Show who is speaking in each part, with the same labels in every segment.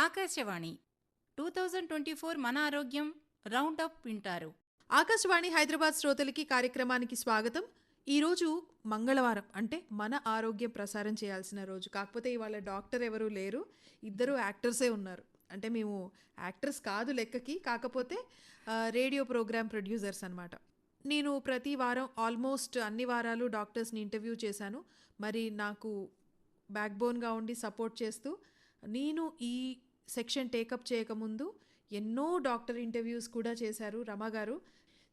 Speaker 1: ఆకాశవాణి 2024 మన ఆరోగ్యం round up వింటారు.
Speaker 2: ఆకాశవాణి హైదరాబాద్ శ్రోతలకి కార్యక్రమానికి స్వాగతం. ఈరోజు మంగళవారం అంటే మన ఆరోగ్యం ప్రసారం చేయాల్సిన రోజు. కాకపోతే ఇవాళ డాక్టర్ ఎవరూ లేరు, ఇద్దరు యాక్టర్సే ఉన్నారు. అంటే మేము యాక్టర్స్ కాదు లెక్కకి, కాకపోతే రేడియో ప్రోగ్రామ్ ప్రొడ్యూసర్స్ అనమాట. నేను ప్రతి వారం ఆల్మోస్ట్ అన్ని వారాలు డాక్టర్స్ని ఇంటర్వ్యూ చేశాను. మరి నాకు బ్యాక్ బోన్గా ఉండి సపోర్ట్ చేస్తూ, నేను ఈ సెక్షన్ టేకప్ చేయకముందు ఎన్నో డాక్టర్ ఇంటర్వ్యూస్ కూడా చేశారు రమ గారు.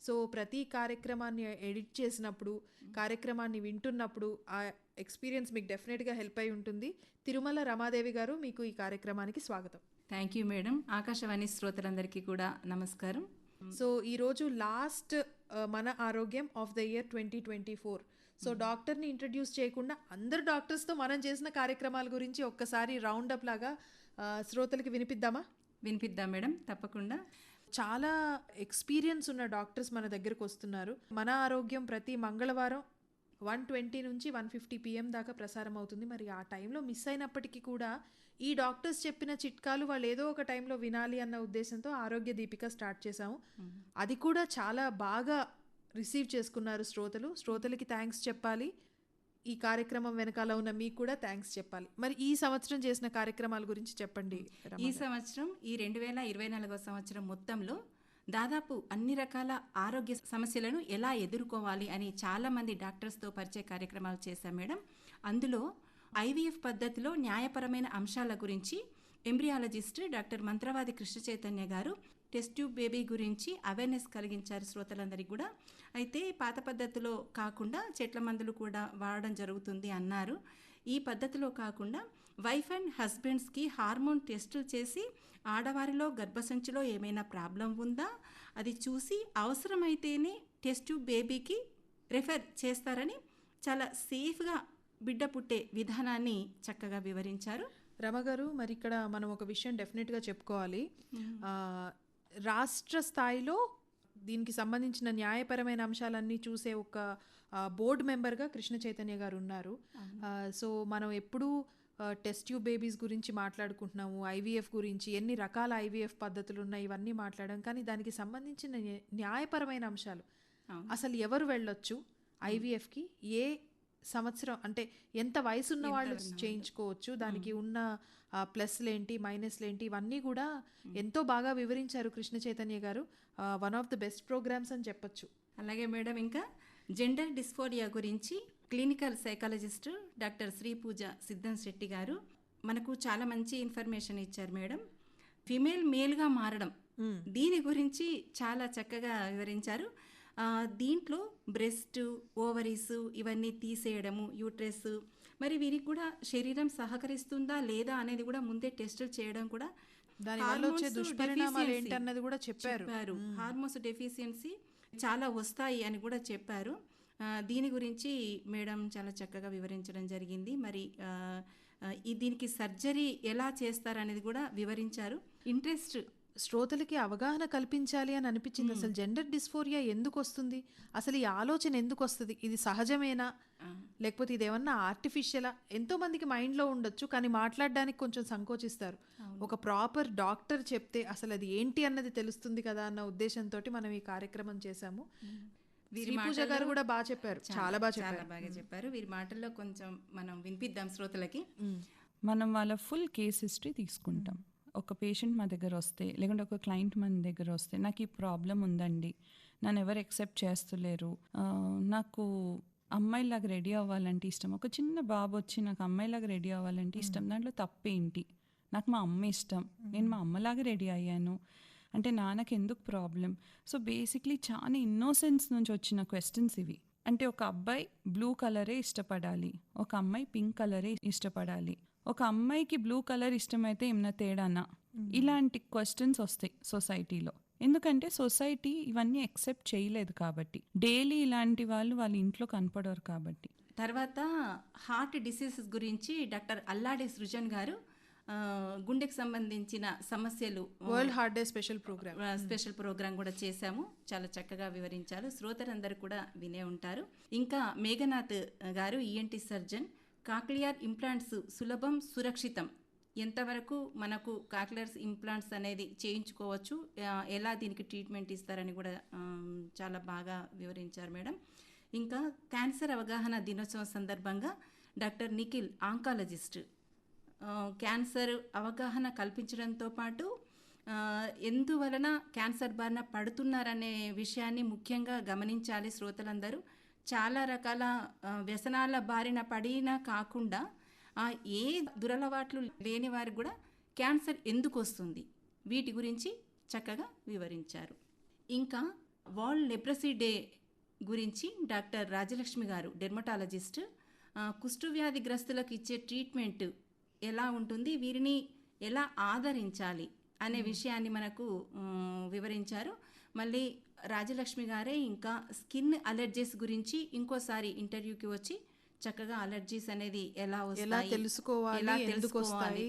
Speaker 2: సో ప్రతి కార్యక్రమాన్ని ఎడిట్ చేసినప్పుడు, కార్యక్రమాన్ని వింటున్నప్పుడు ఆ ఎక్స్పీరియన్స్ మీకు డెఫినెట్గా హెల్ప్ అయి ఉంటుంది. తిరుమల రమాదేవి గారు, మీకు ఈ కార్యక్రమానికి స్వాగతం.
Speaker 1: Thank you madam. ఆకాశవాణి శ్రోతలందరికీ కూడా నమస్కారం.
Speaker 2: సో ఈరోజు లాస్ట్ మన ఆరోగ్యం ఆఫ్ ద ఇయర్ 2024. సో డాక్టర్ని ఇంట్రడ్యూస్ చేయకుండా అందరు డాక్టర్స్తో మనం చేసిన కార్యక్రమాల గురించి ఒక్కసారి రౌండప్ లాగా శ్రోతలకి వినిపిద్దామా?
Speaker 1: వినిపిద్దాం మేడం, తప్పకుండా.
Speaker 2: చాలా ఎక్స్పీరియన్స్ ఉన్న డాక్టర్స్ మన దగ్గరకు వస్తున్నారు. మన ఆరోగ్యం ప్రతి మంగళవారం 1:20 నుంచి 1:50 PM దాకా ప్రసారం అవుతుంది. మరి ఆ టైంలో మిస్ అయినప్పటికీ కూడా ఈ డాక్టర్స్ చెప్పిన చిట్కాలు వాళ్ళు ఏదో ఒక టైంలో వినాలి అన్న ఉద్దేశంతో ఆరోగ్య దీపిక స్టార్ట్ చేశాము. అది కూడా చాలా బాగా రిసీవ్ చేసుకున్నారు శ్రోతలు. శ్రోతలకి థ్యాంక్స్ చెప్పాలి, ఈ కార్యక్రమం వెనకాల ఉన్న మీకు కూడా థ్యాంక్స్ చెప్పాలి. మరి ఈ సంవత్సరం చేసిన కార్యక్రమాల గురించి చెప్పండి.
Speaker 1: ఈ సంవత్సరం, ఈ 2024 సంవత్సరం మొత్తంలో దాదాపు అన్ని రకాల ఆరోగ్య సమస్యలను ఎలా ఎదుర్కోవాలి అని చాలామంది డాక్టర్స్తో పరిచయ కార్యక్రమాలు చేశాం మేడం. అందులో IVF పద్ధతిలో న్యాయపరమైన అంశాల గురించి ఎంబ్రియాలజిస్ట్ డాక్టర్ మంత్రవాది కృష్ణ చైతన్య గారు టెస్ట్ ట్యూబ్ బేబీ గురించి అవేర్నెస్ కలిగించారు శ్రోతలందరికీ కూడా. అయితే పాత పద్ధతిలో కాకుండా చెట్ల మందులు కూడా వాడడం జరుగుతుంది అన్నారు. ఈ పద్ధతిలో కాకుండా వైఫ్ అండ్ హస్బెండ్స్కి హార్మోన్ టెస్టులు చేసి ఆడవారిలో గర్భసంచిలో ఏమైనా ప్రాబ్లం ఉందా అది చూసి అవసరమైతేనే టెస్ట్ ట్యూబ్ బేబీకి రెఫర్ చేస్తారని చాలా సేఫ్గా బిడ్డ పుట్టే విధానాన్ని చక్కగా వివరించారు
Speaker 2: రమగారు. మరి ఇక్కడ మనం ఒక విషయం డెఫినెట్గా చెప్పుకోవాలి. రాష్ట్ర స్థాయిలో దీనికి సంబంధించిన న్యాయపరమైన అంశాలన్నీ చూసే ఒక బోర్డు మెంబర్గా కృష్ణ చైతన్య గారు ఉన్నారు. సో మనం ఎప్పుడూ టెస్ట్ ట్యూబ్ బేబీస్ గురించి మాట్లాడుకుంటున్నాము, IVF గురించి, ఎన్ని రకాల IVF పద్ధతులు ఉన్నాయి, ఇవన్నీ మాట్లాడడం. కానీ దానికి సంబంధించిన న్యాయపరమైన అంశాలు, అసలు ఎవరు వెళ్ళొచ్చు IVFకి, ఏ సంవత్సరం అంటే ఎంత వయసు ఉన్న వాళ్ళు చేయించుకోవచ్చు, దానికి ఉన్న ప్లస్లేంటి మైనస్లేంటి, ఇవన్నీ కూడా ఎంతో బాగా వివరించారు కృష్ణ చైతన్య గారు. One of the best programmes అని చెప్పొచ్చు.
Speaker 1: అలాగే మేడం, ఇంకా జెండర్ డిస్ఫోరియా గురించి clinical psychologist doctor Sripooja Siddham Shetty గారు మనకు చాలా మంచి ఇన్ఫర్మేషన్ ఇచ్చారు మేడం. ఫిమేల్ మేల్గా మారడం, దీని గురించి చాలా చక్కగా వివరించారు. దీంట్లో బ్రెస్ట్, ఓవరీస్ ఇవన్నీ తీసేయడము, యూట్రస్, మరి వీరికి కూడా శరీరం సహకరిస్తుందా లేదా అనేది కూడా ముందే టెస్టులు చేయడం కూడా,
Speaker 2: దానివల్ల వచ్చే దుష్పరిణామాలు ఏంటన్నది కూడా చెప్పారు.
Speaker 1: హార్మోన్స్ డెఫిషియన్సీ చాలా వస్తాయి అని కూడా చెప్పారు. దీని గురించి మేడం చాలా చక్కగా వివరించడం జరిగింది. మరి దీనికి సర్జరీ ఎలా చేస్తారనేది కూడా వివరించారు. ఇంట్రెస్ట్
Speaker 2: శ్రోతలకి అవగాహన కల్పించాలి అని అనిపించింది. అసలు జెండర్ డిస్ఫోరియా ఎందుకు వస్తుంది, అసలు ఈ ఆలోచన ఎందుకు వస్తుంది, ఇది సహజమేనా లేకపోతే ఇదేమన్నా ఆర్టిఫిషియలా? ఎంతో మందికి మైండ్లో ఉండొచ్చు, కానీ మాట్లాడడానికి కొంచెం సంకోచిస్తారు. ఒక ప్రాపర్ డాక్టర్ చెప్తే అసలు అది ఏంటి అన్నది తెలుస్తుంది కదా అన్న ఉద్దేశంతో మనం ఈ కార్యక్రమం చేశాము. శ్రీపూజ గారు కూడా బాగా చెప్పారు, చాలా బాగా
Speaker 1: చెప్పారు. వీరి మాటల్లో కొంచెం మనం వినిపిద్దాం శ్రోతలకి.
Speaker 3: మనం వాళ్ళ ఫుల్ కేస్ హిస్టరీ తీసుకుంటాం. ఒక పేషెంట్ మా దగ్గర వస్తే, లేకుంటే ఒక క్లయింట్ మన దగ్గర వస్తే, నాకు ఈ ప్రాబ్లం ఉందండి, నన్ను ఎవరు యాక్సెప్ట్ చేస్తలేరు, నాకు అమ్మాయిలాగా రెడీ అవ్వాలంటే ఇష్టం, ఒక చిన్న బాబు వచ్చి నాకు అమ్మాయిలాగా రెడీ అవ్వాలంటే ఇష్టం, దాంట్లో తప్పేంటి, నాకు మా అమ్మ ఇష్టం, నేను మా అమ్మలాగా రెడీ అయ్యాను అంటే నాన్నకి ఎందుకు ప్రాబ్లం? సో బేసిక్లీ చాలా ఇన్నోసెన్స్ నుంచి వచ్చిన క్వశ్చన్స్ ఇవి. అంటే ఒక అబ్బాయి బ్లూ కలరే ఇష్టపడాలి, ఒక అమ్మాయి పింక్ కలరే ఇష్టపడాలి, ఒక అమ్మాయికి బ్లూ కలర్ ఇష్టమైతే ఏమన్నా తేడానా? ఇలాంటి క్వశ్చన్స్ వస్తాయి సొసైటీలో. ఎందుకంటే సొసైటీ ఇవన్నీ యాక్సెప్ట్ చేయలేదు కాబట్టి, డైలీ ఇలాంటి వాళ్ళు వాళ్ళ ఇంట్లో కనపడరు కాబట్టి.
Speaker 1: తర్వాత హార్ట్ డిసీజెస్ గురించి డాక్టర్ అల్లాడి సృజన్ గారు గుండెకి సంబంధించిన సమస్యలు,
Speaker 2: world heart day special
Speaker 1: programme కూడా చేశాము. చాలా చక్కగా వివరించారు. శ్రోతలందరూ కూడా వినే ఉంటారు. ఇంకా మేఘనాథ్ గారు ENT సర్జన్, కాక్లియర్ ఇంప్లాంట్స్ సులభం సురక్షితం ఎంతవరకు మనకు కాక్లియర్ ఇంప్లాంట్స్ అనేది చేయించుకోవచ్చు, ఎలా దీనికి ట్రీట్మెంట్ ఇస్తారని కూడా చాలా బాగా వివరించారు మేడం. ఇంకా క్యాన్సర్ అవగాహన దినోత్సవం సందర్భంగా డాక్టర్ నిఖిల్ ఆంకాలజిస్ట్ క్యాన్సర్ అవగాహన కల్పించడంతో పాటు ఎందువలన క్యాన్సర్ బారిన పడుతున్నారనే విషయాన్ని ముఖ్యంగా గమనించాలి శ్రోతలందరూ. చాలా రకాల వ్యసనాల బారిన పడినా కాకుండా ఏ దురలవాట్లు లేని వారికి కూడా క్యాన్సర్ ఎందుకు వస్తుంది వీటి గురించి చక్కగా వివరించారు. ఇంకా వరల్డ్ లెప్రసీ డే గురించి డాక్టర్ రాజలక్ష్మి గారు డెర్మటాలజిస్ట్ కుష్ఠవ్యాధిగ్రస్తులకు ఇచ్చే ట్రీట్మెంట్ ఎలా ఉంటుంది, వీరిని ఎలా ఆదరించాలి అనే విషయాన్ని మనకు వివరించారు. మళ్ళీ రాజలక్ష్మి గారే ఇంకా స్కిన్ అలర్జీస్ గురించి ఇంకోసారి ఇంటర్వ్యూకి వచ్చి చక్కగా అలర్జీస్ అనేది ఎలా వస్తాయి,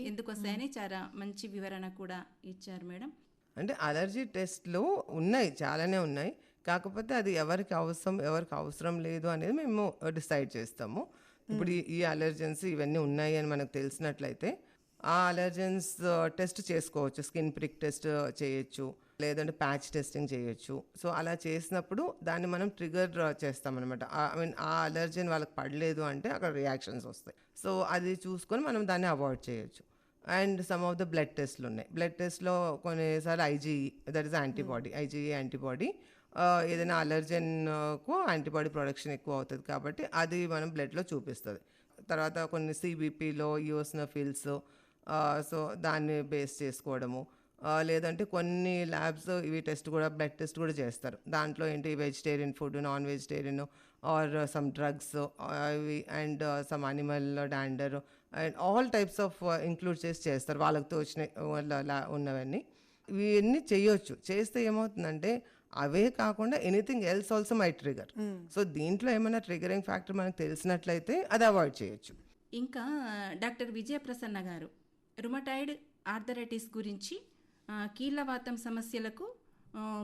Speaker 1: ఎందుకు వస్తాయని చాలా మంచి వివరణ కూడా ఇచ్చారు మేడం.
Speaker 4: అంటే అలర్జీ టెస్ట్లు ఉన్నాయి, చాలానే ఉన్నాయి. కాకపోతే అది ఎవరికి అవసరం లేదు అనేది మేము డిసైడ్ చేస్తాము. ఇప్పుడు ఈ అలర్జెన్స్ ఇవన్నీ ఉన్నాయి అని మనకు తెలిసినట్లయితే ఆ అలర్జెన్స్ టెస్ట్ చేసుకోవచ్చు. స్కిన్ ప్రిక్ టెస్ట్ చేయొచ్చు, లేదంటే ప్యాచ్ టెస్టింగ్ చేయొచ్చు. సో అలా చేసినప్పుడు దాన్ని మనం ట్రిగర్ చేస్తామన్నమాట. ఆ అలర్జెన్ వాళ్ళకి పడలేదు అంటే అక్కడ రియాక్షన్స్ వస్తాయి. సో అది చూసుకొని మనం దాన్ని అవాయిడ్ చేయొచ్చు. And some of the blood టెస్ట్లు ఉన్నాయి. బ్లడ్ టెస్ట్లో కొన్నిసార్లు IgE, that is antibody, IgE antibody ఏదైనా అలర్జెన్కు యాంటీబాడీ ప్రొడక్షన్ ఎక్కువ అవుతుంది కాబట్టి అది మనం బ్లడ్లో చూపిస్తుంది. తర్వాత కొన్ని సిబిపిలో యూస్నోఫిల్స్, సో దాన్ని బేస్ చేసుకోవడము, లేదంటే కొన్ని ల్యాబ్స్ ఇవి టెస్ట్ కూడా బ్లడ్ టెస్ట్ కూడా చేస్తారు. దాంట్లో ఏంటి vegetarian food, non vegetarian or some drugs అవి and some animal dander and all types of include చేస్తారు వాళ్ళకి తోచిన ఉన్నవన్నీ. ఇవన్నీ చేయొచ్చు. చేస్తే ఏమవుతుందంటే అవే కాకుండా anything else also my trigger. So దీంట్లో ఏమైనా ట్రిగరింగ్ ఫ్యాక్టర్ మనకు తెలిసినట్లయితే అది అవాయిడ్ చేయొచ్చు.
Speaker 1: ఇంకా డాక్టర్ విజయప్రసన్న గారు రుమటాయిడ్ ఆర్థరైటిస్ గురించి, కీళ్ళవాతం సమస్యలకు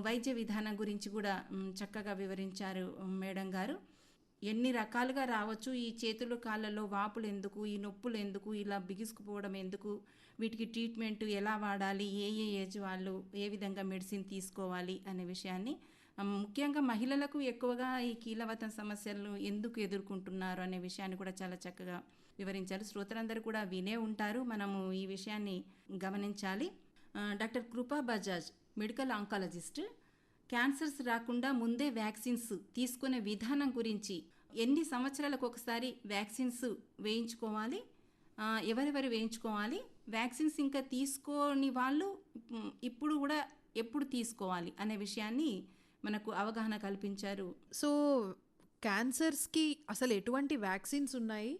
Speaker 1: వైద్య విధానం గురించి కూడా చక్కగా వివరించారు మేడం గారు. ఎన్ని రకాలుగా రావచ్చు, ఈ చేతులు కాళ్ళలో వాపులు ఎందుకు, ఈ నొప్పులు ఎందుకు, ఇలా బిగుసుకుపోవడం ఎందుకు, వీటికి ట్రీట్మెంట్ ఎలా వాడాలి, ఏ ఏజ్ వాళ్ళు ఏ విధంగా మెడిసిన్ తీసుకోవాలి అనే విషయాన్ని, ముఖ్యంగా మహిళలకు ఎక్కువగా ఈ కీళ్ళవాతం సమస్యలను ఎందుకు ఎదుర్కొంటున్నారు అనే విషయాన్ని కూడా చాలా చక్కగా వివరించారు. శ్రోతలందరూ కూడా వినే ఉంటారు, మనము ఈ విషయాన్ని గమనించాలి. డాక్టర్ కృపా బజాజ్ మెడికల్ ఆంకాలజిస్ట్ క్యాన్సర్స్ రాకుండా ముందే వ్యాక్సిన్స్ తీసుకునే విధానం గురించి, ఎన్ని సంవత్సరాలకు ఒకసారి వ్యాక్సిన్స్ వేయించుకోవాలి, ఎవరెవరు వేయించుకోవాలి, వ్యాక్సిన్స్ ఇంకా తీసుకోని వాళ్ళు ఇప్పుడు కూడా ఎప్పుడు తీసుకోవాలి అనే విషయాన్ని మనకు అవగాహన కల్పించారు.
Speaker 2: సో క్యాన్సర్స్కి అసలు ఎటువంటి వ్యాక్సిన్స్ ఉన్నాయి,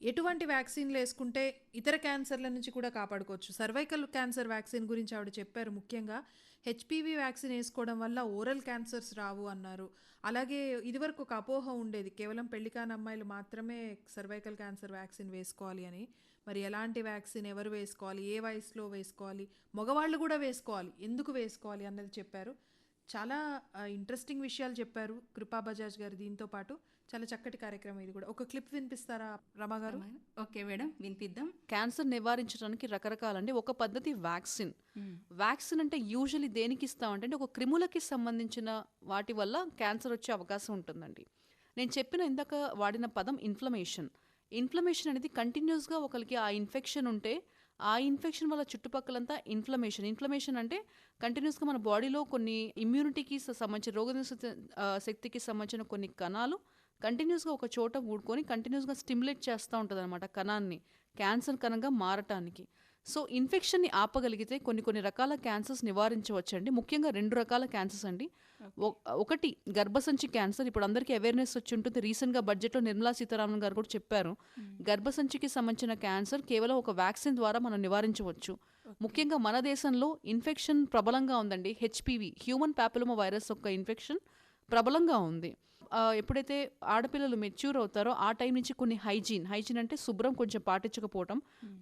Speaker 2: ఎటువంటి వ్యాక్సిన్లు వేసుకుంటే ఇతర క్యాన్సర్ల నుంచి కూడా కాపాడుకోవచ్చు. సర్వైకల్ క్యాన్సర్ వ్యాక్సిన్ గురించి ఆవిడ చెప్పారు. ముఖ్యంగా హెచ్పివి వ్యాక్సిన్ వేసుకోవడం వల్ల ఓరల్ క్యాన్సర్స్ రావు అన్నారు. అలాగే ఇదివరకు ఒక అపోహ ఉండేది, కేవలం పెళ్లికాని అమ్మాయిలు మాత్రమే సర్వైకల్ క్యాన్సర్ వ్యాక్సిన్ వేసుకోవాలి అని. మరి ఎలాంటి వ్యాక్సిన్ ఎవరు వేసుకోవాలి, ఏ వయసులో వేసుకోవాలి, మగవాళ్ళు కూడా వేసుకోవాలి, ఎందుకు వేసుకోవాలి అన్నది చెప్పారు. చాలా ఇంట్రెస్టింగ్ విషయాలు చెప్పారు కృపా బజాజ్ గారు. దీంతో పాటు చాలా చక్కటి కార్యక్రమం ఇది కూడా. ఒక క్లిప్ వినిపిస్తారా రమా గారు?
Speaker 1: Okay madam, వినిపిద్దాం.
Speaker 5: క్యాన్సర్ నివారించడానికి రకరకాలండి. ఒక పద్ధతి వ్యాక్సిన్. వ్యాక్సిన్ అంటే యూజువల్లీ దేనికి ఇస్తామంటే ఒక క్రిములకి సంబంధించిన వాటి వల్ల క్యాన్సర్ వచ్చే అవకాశం ఉంటుందండి. నేను చెప్పిన ఇందాక వాడిన పదం ఇన్ఫ్లమేషన్. ఇన్ఫ్లమేషన్ అనేది కంటిన్యూస్గా ఒకరికి ఆ ఇన్ఫెక్షన్ ఉంటే ఆ ఇన్ఫెక్షన్ వల్ల చుట్టుపక్కలంతా ఇన్ఫ్లమేషన్ అంటే కంటిన్యూస్గా మన బాడీలో కొన్ని ఇమ్యూనిటీకి సంబంధించిన రోగనిరోధక శక్తికి సంబంధించిన కొన్ని కణాలు కంటిన్యూస్గా ఒక చోట ఊడుకొని కంటిన్యూస్గా స్టిమ్యులేట్ చేస్తూ ఉంటుంది అనమాట కణాన్ని క్యాన్సర్ కణంగా మారటానికి. సో ఇన్ఫెక్షన్ని ఆపగలిగితే కొన్ని రకాల క్యాన్సర్స్ నివారించవచ్చండి. ముఖ్యంగా 2 రకాల క్యాన్సర్స్ అండి. ఒకటి గర్భసంచి క్యాన్సర్. ఇప్పుడు అందరికీ అవేర్నెస్ వచ్చి ఉంటుంది. రీసెంట్గా బడ్జెట్లో నిర్మలా సీతారామన్ గారు కూడా చెప్పారు, గర్భసంచికి సంబంధించిన క్యాన్సర్ కేవలం ఒక వ్యాక్సిన్ ద్వారా మనం నివారించవచ్చు. ముఖ్యంగా మన దేశంలో ఇన్ఫెక్షన్ ప్రబలంగా ఉందండి. హెచ్పివి, హ్యూమన్ ప్యాపిలోమా వైరస్ యొక్క ఇన్ఫెక్షన్ ప్రబలంగా ఉంది. ఎప్పుడైతే ఆడపిల్లలు మెచ్యూర్ అవుతారో ఆ టైం నుంచి కొన్ని హైజీన్ అంటే శుభ్రం కొంచెం పాటించకపోవటం,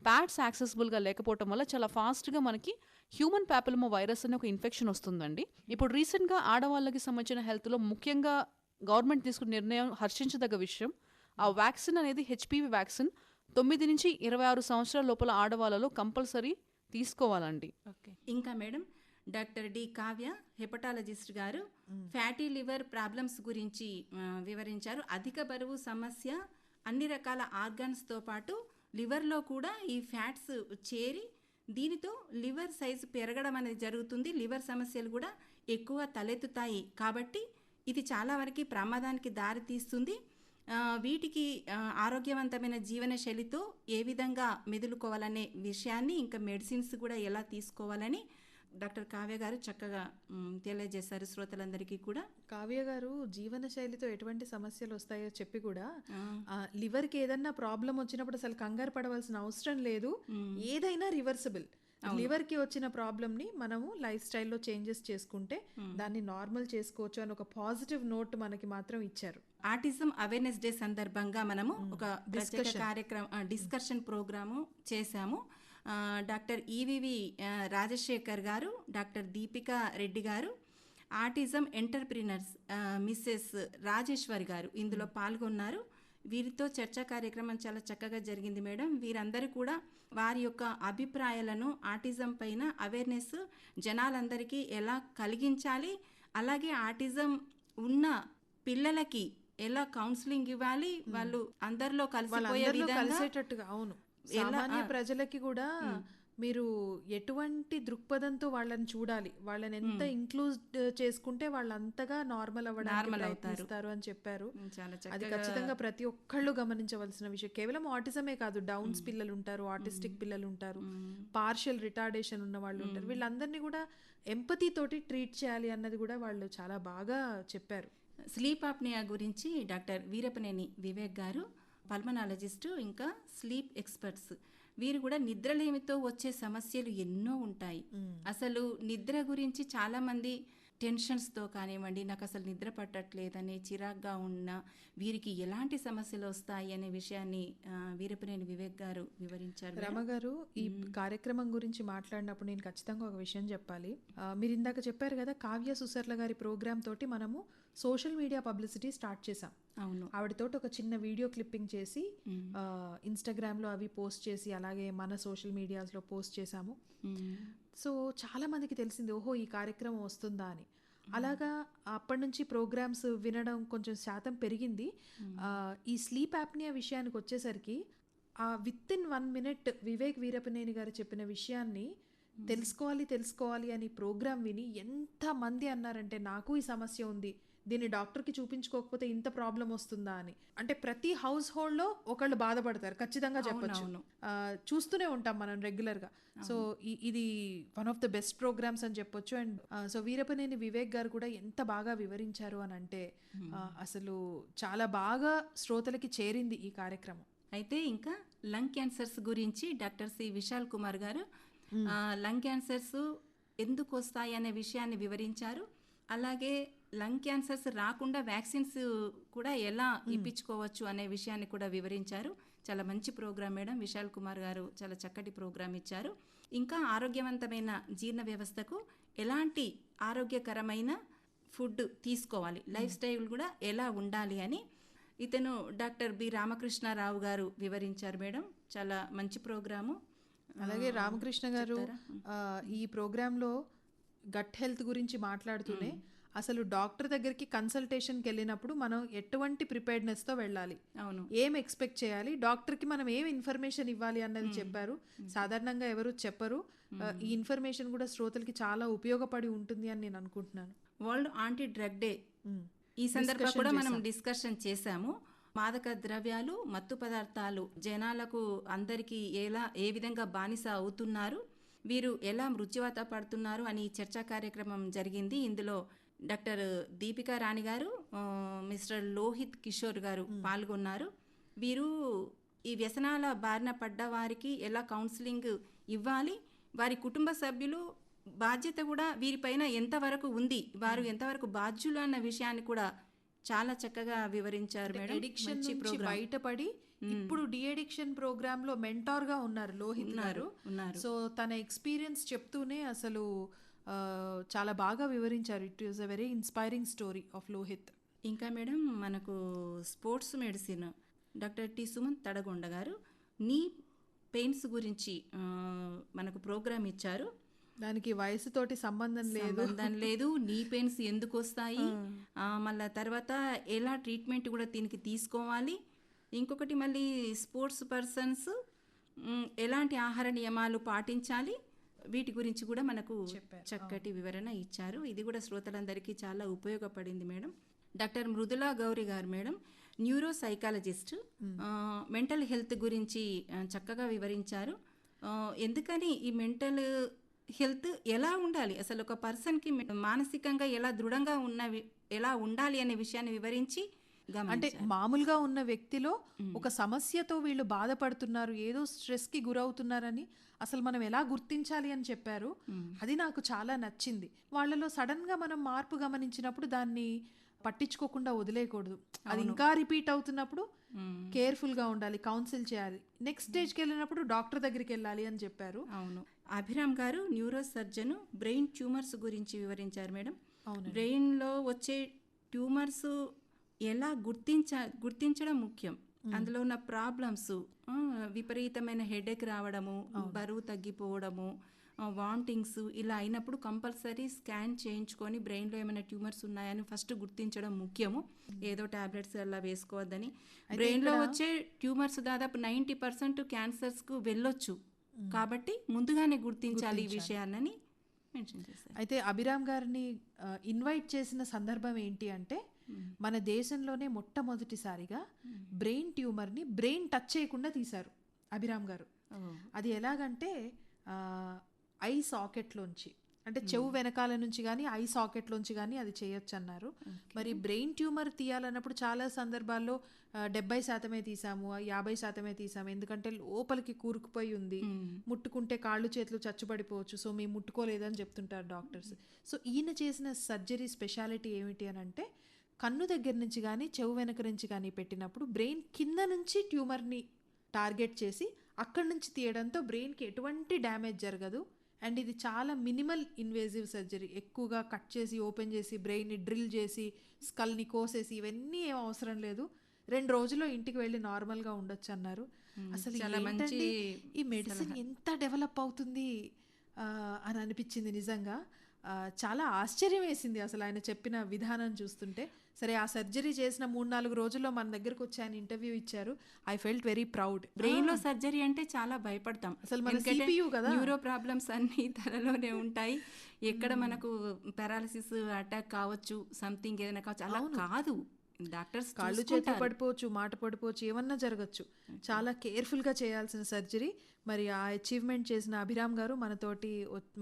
Speaker 5: ప్యాడ్స్ యాక్సెసిబుల్గా లేకపోవటం వల్ల చాలా ఫాస్ట్గా మనకి హ్యూమన్ ప్యాపిలోమా వైరస్ అనే ఒక ఇన్ఫెక్షన్ వస్తుందండి. ఇప్పుడు రీసెంట్గా ఆడవాళ్ళకి సంబంధించిన హెల్త్లో ముఖ్యంగా గవర్నమెంట్ తీసుకున్న నిర్ణయం హర్షించదగ్గ విషయం. ఆ వ్యాక్సిన్ అనేది హెచ్పివి వ్యాక్సిన్ 9 నుంచి 26 సంవత్సరాల లోపల ఆడవాళ్ళలో కంపల్సరీ తీసుకోవాలండి.
Speaker 2: ఓకే.
Speaker 1: ఇంకా madam doctor D Kavya hepatologist గారు ఫ్యాటీ లివర్ ప్రాబ్లమ్స్ గురించి వివరించారు. అధిక బరువు సమస్య అన్ని రకాల ఆర్గాన్స్తో పాటు లివర్లో కూడా ఈ ఫ్యాట్స్ చేరి దీనితో లివర్ సైజు పెరగడం అనేది జరుగుతుంది. లివర్ సమస్యలు కూడా ఎక్కువ తలెత్తుతాయి. కాబట్టి ఇది చాలా వరకు ప్రమాదానికి దారితీస్తుంది. వీటికి ఆరోగ్యవంతమైన జీవన శైలితో ఏ విధంగా మెదులుకోవాలనే విషయాన్ని, ఇంకా మెడిసిన్స్ కూడా ఎలా తీసుకోవాలని డాక్టర్ కావ్య గారు చక్కగా తెలియజేశారు శ్రోతలందరికీ కూడా.
Speaker 2: కావ్య గారు జీవన శైలితో ఎటువంటి సమస్యలు వస్తాయో చెప్పి కూడా లివర్కి ఏదన్నా ప్రాబ్లం వచ్చినప్పుడు అసలు కంగారు పడవలసిన అవసరం లేదు, ఏదైనా రివర్సిబుల్. లివర్కి వచ్చిన ప్రాబ్లమ్ని మనము లైఫ్ స్టైల్లో చేంజెస్ చేసుకుంటే దాన్ని నార్మల్ చేసుకోవచ్చు అని ఒక పాజిటివ్ నోట్ మనకి మాత్రం ఇచ్చారు.
Speaker 1: ఆటిజం అవేర్నెస్ డే సందర్భంగా మనము ఒక డిస్కషన్ ప్రోగ్రాము చేశాము. డాక్టర్ ఈవివి రాజశేఖర్ గారు, డాక్టర్ దీపికా రెడ్డి గారు, ఆటిజం ఎంటర్ప్రినర్స్ మిస్సెస్ రాజేశ్వరి గారు ఇందులో పాల్గొన్నారు. వీరితో చర్చా కార్యక్రమం చాలా చక్కగా జరిగింది మేడం. వీరందరూ కూడా వారి యొక్క అభిప్రాయాలను ఆటిజం పైన అవేర్నెస్ జనాలందరికీ ఎలా కలిగించాలి, అలాగే ఆటిజం ఉన్న పిల్లలకి ఎలా కౌన్సిలింగ్ ఇవ్వాలి, వాళ్ళు అందరిలో కలిసిపోయే విధంగా
Speaker 2: కలిసేటట్టుగా. అవును, సామాన్య ప్రజలకి కూడా మీరు ఎటువంటి దృక్పథంతో వాళ్ళని చూడాలి, వాళ్ళని ఎంత ఇంక్లూడ్ చేసుకుంటే వాళ్ళు అంతగా నార్మల్ అవ్వడానికి అని చెప్పారు. అది ఖచ్చితంగా ప్రతి ఒక్కళ్ళు గమనించవలసిన విషయం. కేవలం ఆటిజమే కాదు, డౌన్స్ పిల్లలు ఉంటారు, ఆటిస్టిక్ పిల్లలు ఉంటారు, పార్షియల్ రిటార్డేషన్ ఉన్న వాళ్ళు ఉంటారు. వీళ్ళందరినీ కూడా ఎంపతి తోటి ట్రీట్ చేయాలి అన్నది కూడా వాళ్ళు చాలా బాగా చెప్పారు.
Speaker 1: స్లీప్ ఆప్నియా గురించి డాక్టర్ వీరపనేని వివేక్ గారు పల్మనాలజిస్టు, ఇంకా స్లీప్ ఎక్స్పర్ట్స్, వీరు కూడా నిద్రలేమితో వచ్చే సమస్యలు ఎన్నో ఉంటాయి. అసలు నిద్ర గురించి చాలామంది టెన్షన్స్తో కానివ్వండి, నాకు అసలు నిద్ర పట్టట్లేదని చిరాగ్గా ఉన్న వీరికి ఎలాంటి సమస్యలు వస్తాయి అనే విషయాన్ని వీరపనేని వివేక్ గారు వివరించారు.
Speaker 2: రమ గారు, ఈ కార్యక్రమం గురించి మాట్లాడినప్పుడు నేను ఖచ్చితంగా ఒక విషయం చెప్పాలి. మీరు ఇందాక చెప్పారు కదా, కావ్య సుసర్ల గారి ప్రోగ్రామ్ తోటి మనము సోషల్ మీడియా పబ్లిసిటీ స్టార్ట్ చేసాం.
Speaker 1: అవును,
Speaker 2: ఆవిడతోటి ఒక చిన్న వీడియో క్లిప్పింగ్ చేసి ఇన్స్టాగ్రామ్లో అవి పోస్ట్ చేసి, అలాగే మన సోషల్ మీడియాస్లో పోస్ట్ చేసాము. సో చాలా మందికి తెలిసింది, ఓహో ఈ కార్యక్రమం వస్తుందా అని. అలాగా అప్పటి నుంచి ప్రోగ్రామ్స్ వినడం కొంచెం శాతం పెరిగింది. ఈ స్లీప్ యాప్నియా విషయానికి వచ్చేసరికి with in 1 minute Vivek Veerapaneni గారు చెప్పిన విషయాన్ని తెలుసుకోవాలి అని ప్రోగ్రామ్ విని ఎంతమంది అన్నారంటే, నాకు ఈ సమస్య ఉంది, దీన్ని డాక్టర్కి చూపించుకోకపోతే ఇంత ప్రాబ్లం వస్తుందా అని. అంటే ప్రతి హౌస్ హోల్డ్లో ఒకళ్ళు బాధపడతారు, ఖచ్చితంగా చెప్పొచ్చు. చూస్తూనే ఉంటాం మనం రెగ్యులర్గా. సో ఇది one of the best programmes అని చెప్పొచ్చు. అండ్ సో వీరపనేని వివేక్ గారు కూడా ఎంత బాగా వివరించారు అని అంటే, అసలు చాలా బాగా శ్రోతలకి చేరింది ఈ కార్యక్రమం.
Speaker 1: అయితే ఇంకా లంగ్ క్యాన్సర్స్ గురించి డాక్టర్ సి విశాల్ కుమార్ గారు లంగ్ క్యాన్సర్స్ ఎందుకు వస్తాయి అనే విషయాన్ని వివరించారు. అలాగే లంగ్ క్యాన్సర్స్ రాకుండా వ్యాక్సిన్స్ కూడా ఎలా ఇప్పించుకోవచ్చు అనే విషయాన్ని కూడా వివరించారు. చాలా మంచి ప్రోగ్రామ్ మేడం. విశాల్ కుమార్ గారు చాలా చక్కటి ప్రోగ్రామ్ ఇచ్చారు. ఇంకా ఆరోగ్యవంతమైన జీర్ణ వ్యవస్థకు ఎలాంటి ఆరోగ్యకరమైన ఫుడ్ తీసుకోవాలి, లైఫ్ స్టైల్ కూడా ఎలా ఉండాలి అని ఇతను డాక్టర్ బి రామకృష్ణారావు గారు వివరించారు మేడం. చాలా మంచి ప్రోగ్రాము.
Speaker 2: అలాగే రామకృష్ణ గారు ఈ ప్రోగ్రాంలో గట్ హెల్త్ గురించి మాట్లాడుతూనే అసలు డాక్టర్ దగ్గరికి కన్సల్టేషన్కి వెళ్ళినప్పుడు మనం ఎటువంటి ప్రిపేర్డ్నెస్తో వెళ్ళాలి,
Speaker 1: అవును,
Speaker 2: ఏం ఎక్స్పెక్ట్ చేయాలి, డాక్టర్కి మనం ఏం ఇన్ఫర్మేషన్ ఇవ్వాలి అన్నది చెప్పారు. సాధారణంగా ఎవరు చెప్పరు. ఈ ఇన్ఫర్మేషన్ కూడా శ్రోతలకి చాలా ఉపయోగపడి ఉంటుంది అని నేను అనుకుంటున్నాను.
Speaker 1: వరల్డ్ యాంటీ డ్రగ్ డే ఈ సందర్భంగా కూడా మనం డిస్కషన్ చేశాము. మాదక ద్రవ్యాలు, మత్తు పదార్థాలు జనాలకు అందరికీ ఏ విధంగా బానిస అవుతున్నారు, వీరు ఎలా మృత్యువాత పడుతున్నారు అని చర్చా కార్యక్రమం జరిగింది. ఇందులో డాక్టర్ దీపికా రాణి గారు, మిస్టర్ లోహిత్ కిషోర్ గారు పాల్గొన్నారు. వీరు ఈ వ్యసనాల బారిన పడ్డ వారికి ఎలా కౌన్సిలింగ్ ఇవ్వాలి, వారి కుటుంబ సభ్యులు బాధ్యత కూడా వీరిపైన ఎంతవరకు ఉంది, వారు ఎంతవరకు బాధ్యులు అన్న విషయాన్ని కూడా చాలా చక్కగా వివరించారు మేడం.
Speaker 2: ఎడిక్షన్ నుంచి బయటపడి ఇప్పుడు డిఎడిక్షన్ ప్రోగ్రామ్ లో మెంటార్ గా ఉన్నారు లోహిత్ గారు. సో తన ఎక్స్పీరియన్స్ చెప్తూనే అసలు చాలా బాగా వివరించారు. It is a very inspiring story of Lohith.
Speaker 1: ఇంకా మేడం మనకు sports medicine doctor T Sumanth Thadagonda గారు నీ పెయిన్స్ గురించి మనకు ప్రోగ్రామ్ ఇచ్చారు.
Speaker 2: దానికి వయసుతోటి సంబంధం లేదు.
Speaker 1: సంబంధం లేదు. నీ పెయిన్స్ ఎందుకు వస్తాయి, మళ్ళీ తర్వాత ఎలా ట్రీట్మెంట్ కూడా దీనికి తీసుకోవాలి, ఇంకొకటి మళ్ళీ స్పోర్ట్స్ పర్సన్స్ ఎలాంటి ఆహార నియమాలు పాటించాలి, వీటి గురించి కూడా మనకు చక్కటి వివరణ ఇచ్చారు. ఇది కూడా శ్రోతలందరికీ చాలా ఉపయోగపడింది మేడం. డాక్టర్ మృదులా గౌరి గారు madam neuro psychologist, mental health గురించి చక్కగా వివరించారు. ఎందుకని ఈ మెంటల్ హెల్త్ ఎలా ఉండాలి, అసలు ఒక పర్సన్కి మానసికంగా ఎలా దృఢంగా ఎలా ఉండాలి అనే విషయాన్ని వివరించి
Speaker 2: అంటే మామూలుగా ఉన్న వ్యక్తిలో ఒక సమస్యతో వీళ్ళు బాధపడుతున్నారు, ఏదో స్ట్రెస్కి గురవుతున్నారని అసలు మనం ఎలా గుర్తించాలి అని చెప్పారు. అది నాకు చాలా నచ్చింది. వాళ్ళలో సడన్గా మనం మార్పు గమనించినప్పుడు దాన్ని పట్టించుకోకుండా వదిలేయకూడదు. అది ఇంకా రిపీట్ అవుతున్నప్పుడు కేర్ఫుల్గా ఉండాలి, కౌన్సిల్ చేయాలి, నెక్స్ట్ స్టేజ్కి వెళ్ళినప్పుడు డాక్టర్ దగ్గరికి వెళ్ళాలి అని చెప్పారు.
Speaker 1: అవును. అభిరామ్ గారు న్యూరో సర్జన్ బ్రెయిన్ ట్యూమర్స్ గురించి వివరించారు మేడం. బ్రెయిన్లో వచ్చే ట్యూమర్స్ ఎలా గుర్తించడం ముఖ్యం, అందులో ఉన్న ప్రాబ్లమ్స్, విపరీతమైన హెడేక్ రావడము, బరువు తగ్గిపోవడము, వామిటింగ్స్ ఇలా అయినప్పుడు కంపల్సరీ స్కాన్ చేయించుకొని బ్రెయిన్లో ఏమైనా ట్యూమర్స్ ఉన్నాయని ఫస్ట్ గుర్తించడం ముఖ్యము. ఏదో టాబ్లెట్స్ అలా వేసుకోవద్దని. బ్రెయిన్లో వచ్చే ట్యూమర్స్ దాదాపు 90% క్యాన్సర్స్కు వెళ్ళొచ్చు, కాబట్టి ముందుగానే గుర్తించాలి ఈ విషయాలని మెన్షన్ చేశారు.
Speaker 2: అయితే అభిరామ్ గారిని ఇన్వైట్ చేసిన సందర్భం ఏంటి అంటే, మన దేశంలోనే మొట్టమొదటిసారిగా బ్రెయిన్ ట్యూమర్ని బ్రెయిన్ టచ్ చేయకుండా తీశారు అభిరామ్ గారు. అది ఎలాగంటే ఐ సాకెట్లోంచి, అంటే చెవు వెనకాల నుంచి కానీ ఐ సాకెట్లోంచి కానీ అది చేయొచ్చు అన్నారు. మరి బ్రెయిన్ ట్యూమర్ తీయాలన్నప్పుడు చాలా సందర్భాల్లో 70% తీసాము, 50% తీసాము, ఎందుకంటే లోపలికి కూరుకుపోయి ఉంది, ముట్టుకుంటే కాళ్ళు చేతులు చచ్చుబడిపోవచ్చు, సో మేము ముట్టుకోలేదని చెప్తుంటారు డాక్టర్స్. సో ఈయన చేసిన సర్జరీ స్పెషాలిటీ ఏమిటి అని అంటే, కన్ను దగ్గర నుంచి కానీ చెవు వెనక నుంచి కానీ పెట్టినప్పుడు బ్రెయిన్ కింద నుంచి ట్యూమర్ని టార్గెట్ చేసి అక్కడి నుంచి తీయడంతో బ్రెయిన్కి ఎటువంటి డ్యామేజ్ జరగదు. అండ్ ఇది చాలా మినిమల్ ఇన్వేజివ్ సర్జరీ, ఎక్కువగా కట్ చేసి ఓపెన్ చేసి బ్రెయిన్ని డ్రిల్ చేసి స్కల్ని కోసేసి ఇవన్నీ ఏం అవసరం లేదు. 2 రోజుల్లో ఇంటికి వెళ్ళి నార్మల్గా ఉండొచ్చు అన్నారు. అసలు ఏంటండి ఈ మెడిసిన్ ఎంత డెవలప్ అవుతుంది అని అనిపించింది నిజంగా. చాలా ఆశ్చర్యం వేసింది అసలు ఆయన చెప్పిన విధానం చూస్తుంటే. సరే, ఆ సర్జరీ చేసిన 3-4 రోజుల్లో మన దగ్గరకు వచ్చి ఆయన ఇంటర్వ్యూ ఇచ్చారు. I felt very proud.
Speaker 1: Brain లో సర్జరీ అంటే చాలా భయపడతాం,
Speaker 2: అసలు మన CPU కదా,
Speaker 1: న్యూరో ప్రాబ్లమ్స్ అన్ని తలలోనే ఉంటాయి. ఎక్కడ మనకు పారాలిసిస్ అటాక్ కావచ్చు, సంథింగ్ ఏదైనా కావచ్చు, అలా కాదు. డాక్టర్స్
Speaker 2: కాళ్ళు చేతులు పడిపోవచ్చు, మాట పడిపోవచ్చు, ఏమన్నా జరగచ్చు. చాలా కేర్ఫుల్గా చేయాల్సిన సర్జరీ. మరి ఆ అచీవ్మెంట్ చేసిన అభిరామ్ గారు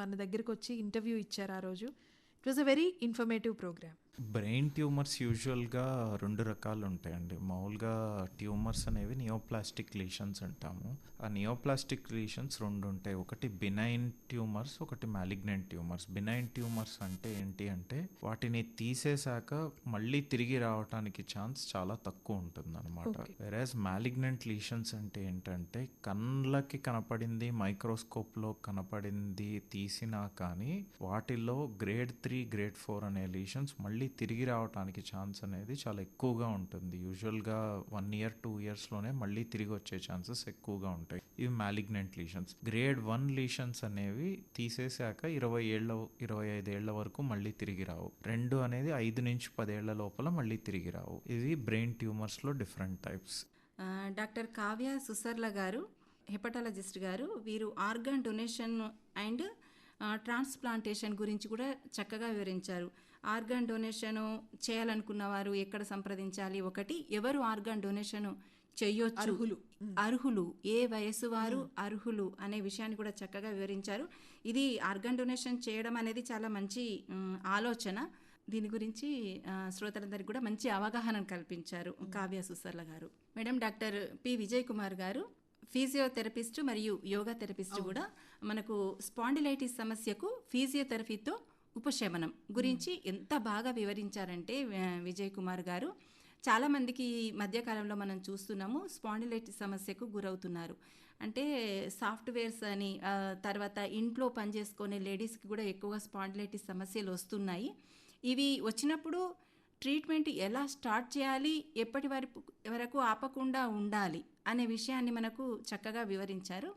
Speaker 2: మన దగ్గరకు వచ్చి ఇంటర్వ్యూ ఇచ్చారు ఆ రోజు. It was a very informative programme.
Speaker 6: Brain tumours యూజువల్గా 2 రకాలు ఉంటాయండి. మామూలుగా ట్యూమర్స్ అనేవి నియోప్లాస్టిక్ లీషన్స్ అంటాము. ఆ నియోప్లాస్టిక్ లీషన్స్ 2 ఉంటాయి. ఒకటి బినైన్ ట్యూమర్స్, ఒకటి మ్యాలిగ్నెంట్ ట్యూమర్స్. బినైన్ ట్యూమర్స్ అంటే ఏంటి అంటే, వాటిని తీసేశాక మళ్ళీ తిరిగి రావడానికి ఛాన్స్ చాలా తక్కువ ఉంటుంది అనమాట. వెరాజ్ మ్యాలిగ్నెంట్ లీషన్స్ అంటే ఏంటంటే, కళ్ళకి కనపడింది, మైక్రోస్కోప్లో కనపడింది తీసినా కానీ వాటిల్లో గ్రేడ్ 3, గ్రేడ్ 4 అనే లీషన్స్ మళ్ళీ తిరిగి రావడానికి ఛాన్స్ అనేది చాలా ఎక్కువగా ఉంటుంది. యూజువల్గా 1 year 2 yearsలోనే మళ్ళీ తిరిగి వచ్చే ఛాన్సెస్ ఎక్కువగా ఉంటాయి. ఇవి మ్యాలిగ్నెంట్ లీషన్స్. గ్రేడ్ 1 లీషన్స్ అనేవి తీసేశాక 25 ఏళ్ల వరకు మళ్ళీ తిరిగి రావు. 2 అనేది 5 నుంచి 10 ఏళ్ల లోపల మళ్ళీ తిరిగి రావు. ఇవి బ్రెయిన్ ట్యూమర్స్లో different types.
Speaker 1: Doctor Kavya Susarla గారు, హెపటాలజిస్ట్ గారు, వీరు ఆర్గాన్ డొనేషన్ అండ్ ట్రాన్స్ప్లాంటేషన్ గురించి కూడా చక్కగా వివరించారు. ఆర్గాన్ డొనేషన్ చేయాలనుకున్న వారు ఎక్కడ సంప్రదించాలి, ఒకటి ఎవరు ఆర్గాన్ డొనేషన్ చేయొచ్చు, అర్హులు, ఏ వయసు వారు అర్హులు అనే విషయాన్ని కూడా చక్కగా వివరించారు. ఇది ఆర్గాన్ డొనేషన్ చేయడం అనేది చాలా మంచి ఆలోచన. దీని గురించి శ్రోతలందరికీ కూడా మంచి అవగాహన కల్పించారు కావ్య సుసర్ల గారు. Madam doctor P Vijay Kumar గారు ఫిజియోథెరపిస్ట్ మరియు యోగా థెరపిస్ట్ కూడా మనకు స్పాండిలైటిస్ సమస్యకు ఫిజియోథెరపీతో ఉపశమనం గురించి ఎంత బాగా వివరించారంటే విజయ్ కుమార్ గారు, చాలామందికి ఈ మధ్యకాలంలో మనం చూస్తున్నాము స్పాండిలైటిస్ సమస్యకు గురవుతున్నారు. అంటే సాఫ్ట్వేర్స్ అని, తర్వాత ఇంట్లో పనిచేసుకునే లేడీస్కి కూడా ఎక్కువగా స్పాండిలైటిస్ సమస్యలు వస్తున్నాయి. ఇవి వచ్చినప్పుడు ట్రీట్మెంట్ ఎలా స్టార్ట్ చేయాలి, ఎప్పటి వరకు ఆపకుండా ఉండాలి అనే విషయాన్ని మనకు చక్కగా వివరించారు.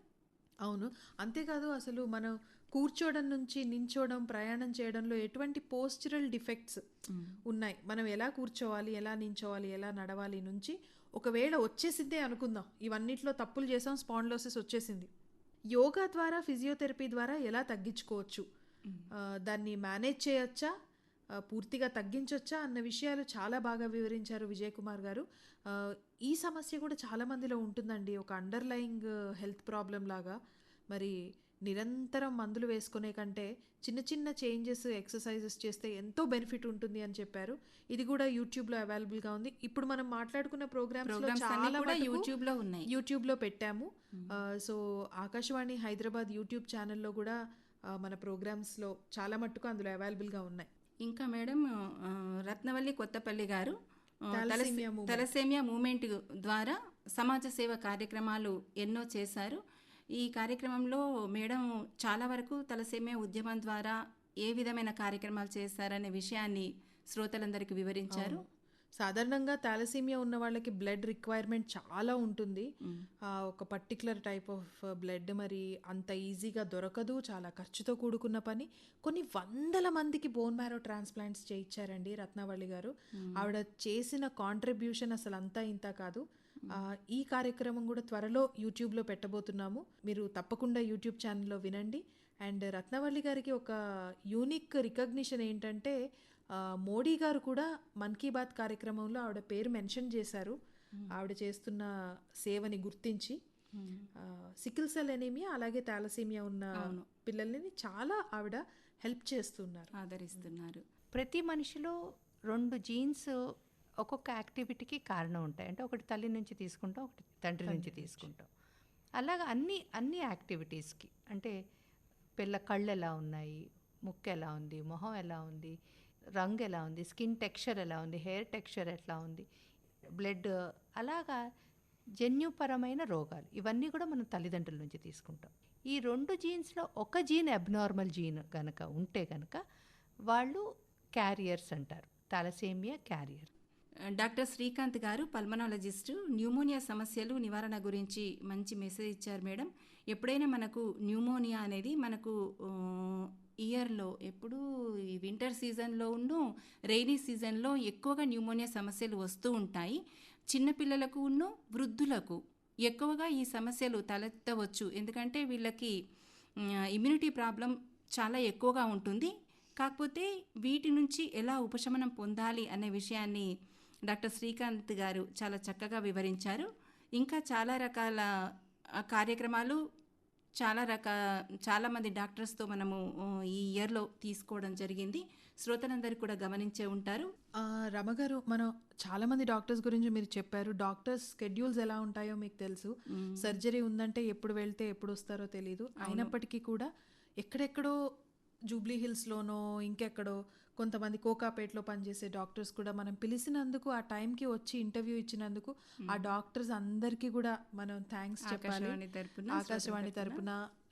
Speaker 2: అవును. అంతేకాదు అసలు మనం కూర్చోవడం నుంచి నించోవడం, ప్రయాణం చేయడంలో ఎటువంటి పోస్చరల్ డిఫెక్ట్స్ ఉన్నాయి. మనం ఎలా కూర్చోవాలి, ఎలా నించోవాలి, ఎలా నడవాలి నుంచి ఒకవేళ వచ్చేసిందే అనుకుందాం. ఇవన్నిట్లో తప్పులు చేసాం, స్పాండిలోసిస్ వచ్చేసింది. యోగా ద్వారా, ఫిజియోథెరపీ ద్వారా ఎలా తగ్గించుకోవచ్చు, దాన్ని మేనేజ్ చేయొచ్చా, పూర్తిగా తగ్గించొచ్చా అన్న విషయాలు చాలా బాగా వివరించారు విజయ్ కుమార్ గారు. ఈ సమస్య కూడా చాలా మందిలో ఉంటుందండి, ఒక అండర్లయింగ్ హెల్త్ ప్రాబ్లం లాగా. మరి నిరంతరం మందులు వేసుకునే కంటే చిన్న చిన్న చేంజెస్, ఎక్సర్సైజెస్ చేస్తే ఎంతో బెనిఫిట్ ఉంటుంది అని చెప్పారు. ఇది కూడా యూట్యూబ్లో అవైలబుల్గా ఉంది. ఇప్పుడు మనం మాట్లాడుకున్న ప్రోగ్రామ్స్ చాలా
Speaker 1: కూడా యూట్యూబ్లో ఉన్నాయి.
Speaker 2: యూట్యూబ్లో పెట్టాము. సో ఆకాశవాణి హైదరాబాద్ యూట్యూబ్ ఛానల్లో కూడా మన ప్రోగ్రామ్స్లో చాలా మట్టుకు అందులో అవైలబుల్గా ఉన్నాయి.
Speaker 1: ఇంకా మేడం, రత్నవల్లి కొత్తపల్లి గారు
Speaker 2: థాలసీమియా
Speaker 1: తలసేమియా మూమెంట్ ద్వారా సమాజ సేవ కార్యక్రమాలు ఎన్నో చేశారు. ఈ కార్యక్రమంలో మేడం చాలా వరకు తలసేమియా ఉద్యమం ద్వారా ఏ విధమైన కార్యక్రమాలు చేశారనే విషయాన్ని శ్రోతలందరికీ వివరించారు.
Speaker 2: సాధారణంగా థాలసీమియా ఉన్న వాళ్ళకి బ్లడ్ రిక్వైర్మెంట్ చాలా ఉంటుంది. ఒక పర్టికులర్ టైప్ ఆఫ్ బ్లడ్ మరి అంత ఈజీగా దొరకదు, చాలా ఖర్చుతో కూడుకున్న పని. కొన్ని వందల మందికి బోన్ మ్యారో ట్రాన్స్ప్లాంట్స్ చేయించారండి రత్నవల్లి గారు. ఆవిడ చేసిన కాంట్రిబ్యూషన్ అసలు అంతా ఇంత కాదు. ఈ కార్యక్రమం కూడా త్వరలో యూట్యూబ్లో పెట్టబోతున్నాము, మీరు తప్పకుండా యూట్యూబ్ ఛానల్లో వినండి. అండ్ రత్నవల్లి గారికి ఒక యూనిక్ రికగ్నిషన్ ఏంటంటే, మోడీ గారు కూడా మన్ కీ బాత్ కార్యక్రమంలో ఆవిడ పేరు మెన్షన్ చేశారు, ఆవిడ చేస్తున్న సేవని గుర్తించి. సికిల్ సెల్ ఎనీమియా అలాగే థాలసీమియా ఉన్న పిల్లల్ని చాలా ఆవిడ హెల్ప్ చేస్తున్నారు,
Speaker 1: ఆదరిస్తున్నారు.
Speaker 7: ప్రతి మనిషిలో 2 జీన్స్ ఒక్కొక్క యాక్టివిటీకి కారణం ఉంటాయి. అంటే ఒకటి తల్లి నుంచి తీసుకుంటాం, ఒకటి తండ్రి నుంచి తీసుకుంటాం. అలాగా అన్ని యాక్టివిటీస్కి, అంటే పిల్ల కళ్ళు ఎలా ఉన్నాయి, ముక్కు ఎలా ఉంది, మొహం ఎలా ఉంది, రంగు ఎలా ఉంది, స్కిన్ టెక్స్చర్ ఎలా ఉంది, హెయిర్ టెక్స్చర్ ఎట్లా ఉంది, బ్లడ్, అలాగా జన్యుపరమైన రోగాలు ఇవన్నీ కూడా మనం తల్లిదండ్రుల నుంచి తీసుకుంటాం. ఈ 2 జీన్స్లో ఒక జీన్ అబ్నార్మల్ జీన్ కనుక ఉంటే కనుక వాళ్ళు క్యారియర్స్ అంటారు, థాలసేమియా క్యారియర్.
Speaker 1: డాక్టర్ శ్రీకాంత్ గారు పల్మనాలజిస్ట్, న్యూమోనియా సమస్యలు నివారణ గురించి మంచి మెసేజ్ ఇచ్చారు మేడం. ఎప్పుడైనా మనకు న్యూమోనియా అనేది మనకు ఇయర్లో ఎప్పుడు ఈ వింటర్ సీజన్లో రెయినీ సీజన్లో ఎక్కువగా న్యూమోనియా సమస్యలు వస్తూ ఉంటాయి. చిన్నపిల్లలకు వృద్ధులకు ఎక్కువగా ఈ సమస్యలు తలెత్తవచ్చు, ఎందుకంటే వీళ్ళకి ఇమ్యూనిటీ ప్రాబ్లం చాలా ఎక్కువగా ఉంటుంది. కాకపోతే వీటి నుంచి ఎలా ఉపశమనం పొందాలి అనే విషయాన్ని డాక్టర్ శ్రీకాంత్ గారు చాలా చక్కగా వివరించారు. ఇంకా చాలా రకాల కార్యక్రమాలు చాలామంది డాక్టర్స్తో మనము ఈ ఇయర్లో తీసుకోవడం జరిగింది. శ్రోతలందరూ కూడా గమనించే ఉంటారు.
Speaker 2: రమగారు, మనం చాలామంది డాక్టర్స్ గురించి మీరు చెప్పారు. డాక్టర్స్ స్కెడ్యూల్స్ ఎలా ఉంటాయో మీకు తెలుసు. సర్జరీ ఉందంటే ఎప్పుడు వెళ్తే ఎప్పుడు వస్తారో తెలియదు. అయినప్పటికీ కూడా ఎక్కడెక్కడో జూబ్లీ హిల్స్లోనో ఇంకెక్కడో కొంతమంది కోకాపేటలో పనిచేసే డాక్టర్స్ కూడా మనం పిలిచినందుకు, ఆ టైంకి వచ్చి ఇంటర్వ్యూ ఇచ్చినందుకు ఆ డాక్టర్స్ అందరికీ కూడా మనం థ్యాంక్స్ చెప్పాలి. ఆకాశవాణి తరపున,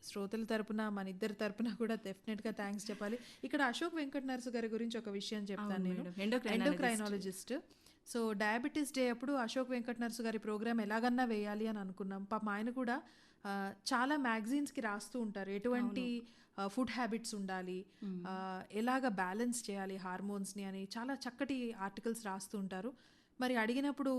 Speaker 2: శ్రోతల తరపున, మన ఇద్దరి తరపున కూడా డెఫినెట్గా థ్యాంక్స్ చెప్పాలి. ఇక్కడ అశోక్ వెంకట నర్సు గారి గురించి ఒక విషయం చెప్తాను నేను. ఎండోక్రైనాలజిస్ట్. సో డయాబెటీస్ డే అప్పుడు అశోక్ వెంకట నర్సు గారి ప్రోగ్రామ్ ఎలాగన్నా వేయాలి అని అనుకున్నాం. పాపం ఆయన కూడా చాలా మ్యాగజైన్స్కి రాస్తూ ఉంటారు, ఎటువంటి ఫుడ్ హ్యాబిట్స్ ఉండాలి, ఎలాగ బ్యాలెన్స్ చేయాలి హార్మోన్స్ని అని చాలా చక్కటి ఆర్టికల్స్ రాస్తూ ఉంటారు. మరి అడిగినప్పుడు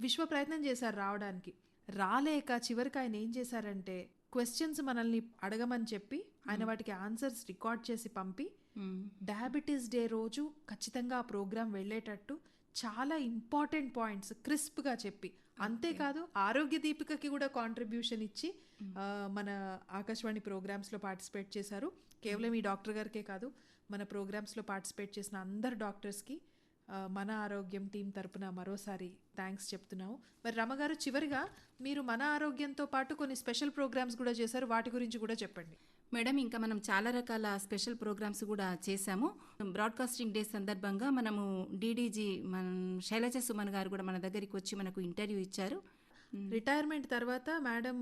Speaker 2: విశ్వ ప్రయత్నం చేశారు రావడానికి, రాలేక చివరికి ఆయన ఏం చేశారంటే క్వశ్చన్స్ మనల్ని అడగమని చెప్పి ఆయన వాటికి ఆన్సర్స్ రికార్డ్ చేసి పంపి డయాబెటీస్ డే రోజు ఖచ్చితంగా ఆ ప్రోగ్రాం వెళ్ళేటట్టు చాలా ఇంపార్టెంట్ పాయింట్స్ క్రిస్ప్గా చెప్పి, అంతేకాదు ఆరోగ్య దీపికకి కూడా కాంట్రిబ్యూషన్ ఇచ్చి మన ఆకాశవాణి ప్రోగ్రామ్స్లో పార్టిసిపేట్ చేశారు. కేవలం ఈ డాక్టర్ గారికే కాదు, మన ప్రోగ్రామ్స్లో పార్టిసిపేట్ చేసిన అందరు డాక్టర్స్కి మన ఆరోగ్యం టీం తరపున మరోసారి థ్యాంక్స్ చెప్తున్నాము. మరి రమగారు, చివరిగా మీరు మన ఆరోగ్యంతో పాటు కొన్ని స్పెషల్ ప్రోగ్రామ్స్ కూడా చేశారు, వాటి గురించి కూడా చెప్పండి.
Speaker 1: మేడం, ఇంకా మనం చాలా రకాల స్పెషల్ ప్రోగ్రామ్స్ కూడా చేశాము. బ్రాడ్కాస్టింగ్ డే సందర్భంగా మనము డీడీజీ శైలజ సుమన్ గారు కూడా మన దగ్గరికి వచ్చి మనకు ఇంటర్వ్యూ ఇచ్చారు.
Speaker 2: రిటైర్మెంట్ తర్వాత మేడం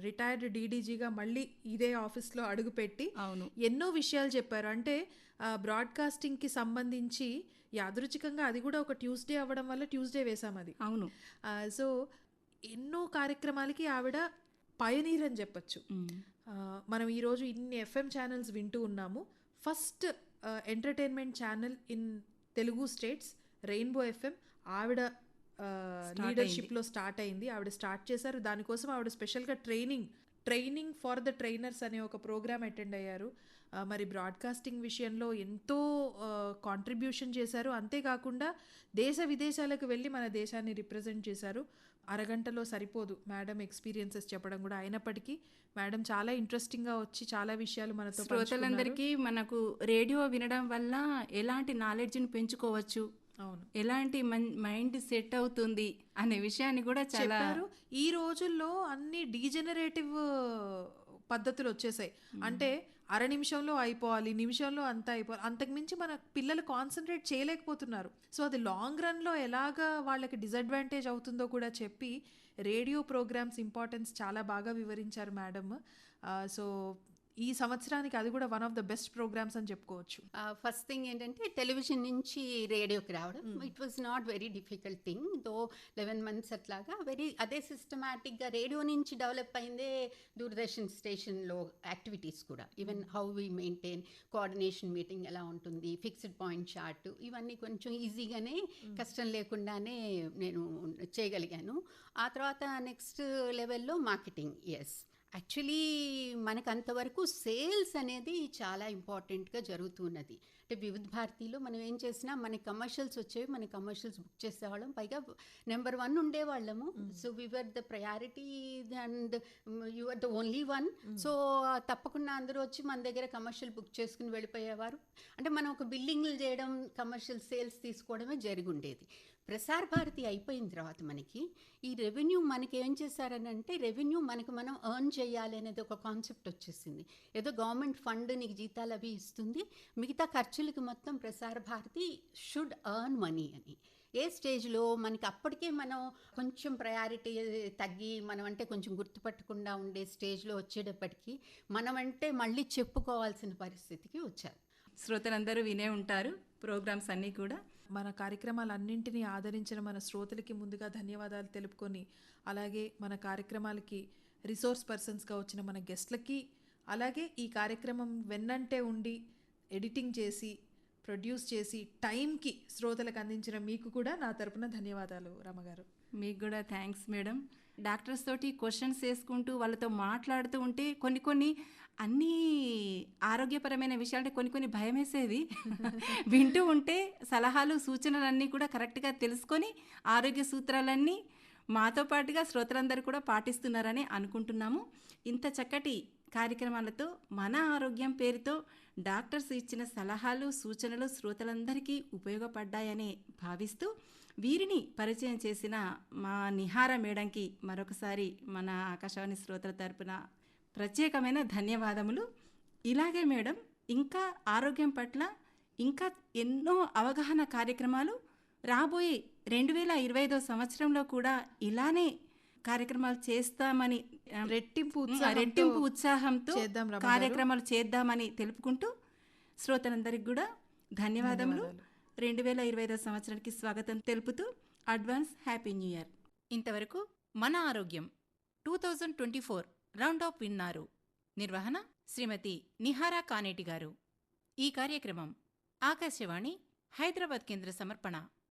Speaker 2: రిటైర్డ్ డీడీజీగా మళ్ళీ ఇదే ఆఫీస్లో అడుగుపెట్టి ఎన్నో విషయాలు చెప్పారు. అంటే బ్రాడ్కాస్టింగ్కి సంబంధించి యాదృచ్ఛికంగా అది కూడా ఒక ట్యూస్డే అవ్వడం వల్ల ట్యూస్డే వేసాం అది.
Speaker 1: అవును.
Speaker 2: సో ఎన్నో కార్యక్రమాలకి ఆవిడ పయనీర్ అని చెప్పచ్చు. మనం ఈరోజు ఇన్ని ఎఫ్ఎం ఛానల్స్ వింటూ ఉన్నాము. First entertainment channel in Telugu states rainbow FM ఆవిడ లీడర్షిప్లో స్టార్ట్ అయింది. ఆవిడ స్టార్ట్ చేశారు. దానికోసం ఆవిడ స్పెషల్గా ట్రైనింగ్ ఫర్ ద ట్రైనర్స్ అనే ఒక ప్రోగ్రామ్ అటెండ్ అయ్యారు. మరి బ్రాడ్కాస్టింగ్ విషయంలో ఎంతో కాంట్రిబ్యూషన్ చేశారు. అంతేకాకుండా దేశ విదేశాలకు వెళ్ళి మన దేశాన్ని రిప్రజెంట్ చేశారు. అరగంటలో సరిపోదు మేడం ఎక్స్పీరియన్సెస్ చెప్పడం కూడా. అయినప్పటికీ మేడం చాలా ఇంట్రెస్టింగ్గా వచ్చి చాలా విషయాలు మనతో పంచుకున్నారు.
Speaker 1: శ్రోతలందరికీ మనకు రేడియో వినడం వల్ల ఎలాంటి నాలెడ్జ్ని పెంచుకోవచ్చు,
Speaker 2: అవును,
Speaker 1: ఎలాంటి మైండ్ సెట్ అవుతుంది అనే విషయాన్ని కూడా చాలా
Speaker 2: చెప్పారు. ఈ రోజుల్లో అన్ని డీజెనరేటివ్ పద్ధతులు వచ్చేసాయి. అంటే అర నిమిషంలో అయిపోవాలి, నిమిషంలో అంతా అయిపోవాలి. అంతకుమించి మన పిల్లలు కాన్సన్ట్రేట్ చేయలేకపోతున్నారు. సో అది లాంగ్ రన్లో ఎలాగా వాళ్ళకి డిసడ్వాంటేజ్ అవుతుందో కూడా చెప్పి రేడియో ప్రోగ్రామ్స్ ఇంపార్టెన్స్ చాలా బాగా వివరించారు మేడం. సో ఈ సంవత్సరానికి అది కూడా one of the best programmes అని చెప్పుకోవచ్చు.
Speaker 8: ఫస్ట్ థింగ్ ఏంటంటే టెలివిజన్ నుంచి రేడియోకి రావడం it was not very difficult thing. Though 11 months అట్లాగా అదే సిస్టమాటిక్గా రేడియో నుంచి డెవలప్ అయిందే దూరదర్శన్ స్టేషన్లో యాక్టివిటీస్ కూడా. Even how we maintain coordination meeting ఎలా ఉంటుంది, ఫిక్స్డ్ పాయింట్ చార్ట్, ఇవన్నీ కొంచెం ఈజీగానే కష్టం లేకుండానే నేను చేయగలిగాను. ఆ తర్వాత నెక్స్ట్ లెవెల్లో మార్కెటింగ్. ఎస్, యాక్చువల్లీ మనకు అంతవరకు సేల్స్ అనేది చాలా ఇంపార్టెంట్గా జరుగుతున్నది. అంటే వివిధ భారతిలో మనం ఏం చేసినా మన కమర్షియల్స్ వచ్చేవి, మన కమర్షియల్స్ బుక్ చేసేవాళ్ళం, పైగా నెంబర్ 1 ఉండేవాళ్ళము. So we were the priority and you are the only one. So తప్పకుండా అందరూ వచ్చి మన దగ్గర కమర్షియల్ బుక్ చేసుకుని వెళ్ళిపోయేవారు. అంటే మనం ఒక బిల్లింగ్లు చేయడం, కమర్షియల్ సేల్స్ తీసుకోవడమే జరిగి ఉండేది. ప్రసార్ భారతి అయిపోయిన తర్వాత మనకి ఈ రెవెన్యూ మనకి ఏం చేశారని అంటే రెవెన్యూ మనకు మనం ఎర్న్ చేయాలి అనేది ఒక కాన్సెప్ట్ వచ్చేసింది. ఏదో గవర్నమెంట్ ఫండ్ నీకు జీతాలు అవి ఇస్తుంది, మిగతా ఖర్చులకి మొత్తం Prasar Bharati should earn money అని. ఏ స్టేజ్లో మనకి అప్పటికే మనం కొంచెం ప్రయారిటీ తగ్గి మనం అంటే కొంచెం గుర్తుపట్టకుండా ఉండే స్టేజ్లో వచ్చేటప్పటికి మనం అంటే మళ్ళీ చెప్పుకోవాల్సిన పరిస్థితికి వచ్చారు.
Speaker 1: శ్రోతలందరూ వినే ఉంటారు ప్రోగ్రామ్స్ అన్నీ కూడా.
Speaker 2: మన కార్యక్రమాలన్నింటినీ ఆదరించిన మన శ్రోతలకి ముందుగా ధన్యవాదాలు తెలుపుకొని, అలాగే మన కార్యక్రమాలకి రిసోర్స్ పర్సన్స్గా వచ్చిన మన గెస్ట్లకి, అలాగే ఈ కార్యక్రమం వెన్నంటే ఉండి ఎడిటింగ్ చేసి ప్రొడ్యూస్ చేసి టైంకి శ్రోతలకు అందించిన మీకు కూడా నా తరపున ధన్యవాదాలు రమగారు.
Speaker 1: మీకు కూడా థ్యాంక్స్ మేడం. డాక్టర్స్ తోటి క్వశ్చన్స్ వేసుకుంటూ వాళ్ళతో మాట్లాడుతూ ఉంటే కొన్ని అన్నీ ఆరోగ్యపరమైన విషయాలు కొన్ని భయం వేసేది. వింటూ ఉంటే సలహాలు సూచనలన్నీ కూడా కరెక్ట్గా తెలుసుకొని ఆరోగ్య సూత్రాలన్నీ మాతో పాటుగా శ్రోతలందరూ కూడా పాటిస్తున్నారని అనుకుంటున్నాము. ఇంత చక్కటి కార్యక్రమాలతో మన ఆరోగ్యం పేరుతో డాక్టర్స్ ఇచ్చిన సలహాలు సూచనలు శ్రోతలందరికీ ఉపయోగపడ్డాయని భావిస్తూ వీరిని పరిచయం చేసిన మా నిహార మేడంకి మరొకసారి మన ఆకాశవాణి శ్రోతల తరపున ప్రత్యేకమైన ధన్యవాదములు. ఇలాగే మేడం ఇంకా ఆరోగ్యం పట్ల ఇంకా ఎన్నో అవగాహన కార్యక్రమాలు రాబోయే 2025 సంవత్సరంలో కూడా ఇలానే కార్యక్రమాలు చేస్తామని రెట్టింపు ఉత్సాహంతో కార్యక్రమాలు చేద్దామని తెలుపుకుంటూ శ్రోతలందరికీ కూడా ధన్యవాదములు. 2025 సంవత్సరానికి స్వాగతం తెలుపుతూ అడ్వాన్స్ హ్యాపీ న్యూ ఇయర్. ఇంతవరకు మన ఆరోగ్యం 2024 రౌండ్ ఆఫ్ విన్నారు. నిర్వహణ శ్రీమతి నిహారా కానేటి గారు. ఈ కార్యక్రమం ఆకాశవాణి హైదరాబాద్ కేంద్ర సమర్పణ.